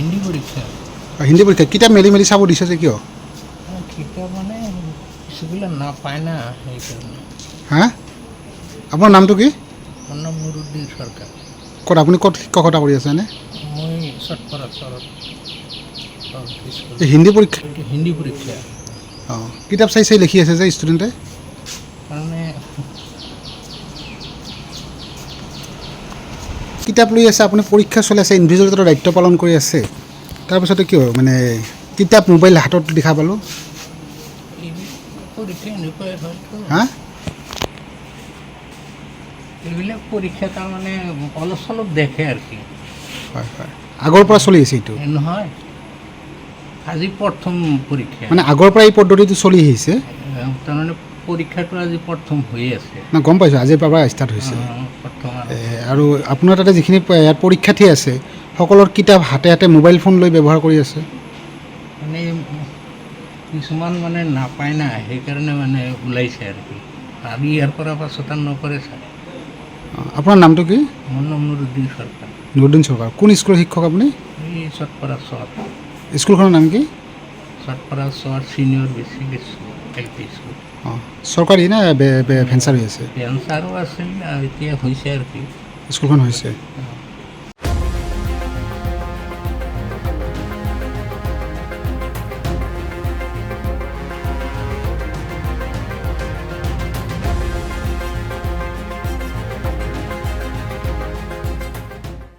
হিন্দী পৰীক্ষা হিন্দী পৰীক্ষা কিতাপ মেলি মেলি চাব দিছে যে কিয় কিতাপ মানে কিছুগুলো নাপায় না সেইকাৰণে হা আপোনাৰ নামটো কি মোৰ নাম নুৰুদ্দিন সৰকাৰ ক'ত আপুনি ক'ত শিক্ষকতা কৰি আছে এনে মই চটপৰা চৰত এই হিন্দী পৰীক্ষা হিন্দী পৰীক্ষা অঁ কিতাপ চাই চাই লিখি আছে যে ষ্টুডেণ্টে কাৰণে কিতাপ লৈ আছে আপুনি পৰীক্ষা চলি আছে ইনভিজিলেটৰৰ দায়িত্ব পালন কৰি আছে তাৰপিছতে কিয় মানে কিতাপ মোবাইল হাতত দেখা পালোঁ পৰীক্ষা এনেকুৱাই হয়তো হা এইবিলাক পৰীক্ষা তাৰমানে অলপ চলপ দেখে আৰু কি হয় হয় আগৰ পৰা চলি আছে এইটো নহয় আজি প্ৰথম পৰীক্ষা মানে আগৰ পৰা এই পদ্ধতিটো চলি আহিছে তাৰমানে পৰীক্ষাটো আজি প্ৰথম হৈ আছে না গম পাইছোঁ আজিৰ পৰা ষ্টাৰ্ট হৈছে প্ৰথম আৰু আপোনাৰ তাতে যিখিনি ইয়াত পৰীক্ষাৰ্থী আছে সকলৰ কিতাপ হাতে হাতে মোবাইল ফোন লৈ ব্যৱহাৰ কৰি আছে মানে কিছুমান মানে নাপায় না সেইকাৰণে মানে ওলাইছে আৰু কি আমি ইয়াৰ পৰা পাছত আৰু নকৰে চাই আপোনাৰ নামটো কি মোৰ নাম নুৰুদ্দিন সৰকাৰ নুৰুদ্দিন চৰকাৰ কোন স্কুলৰ শিক্ষক আপুনি এই চটপৰা চৰ স্কুলখনৰ নাম কি চটপৰা চৰ senior basic school LP school অঁ চৰকাৰী নে ভেঞ্চাৰ হৈ আছে পেঞ্চাৰো আছিল আৰু এতিয়া হৈছে আৰু কি স্কুলখন হৈছে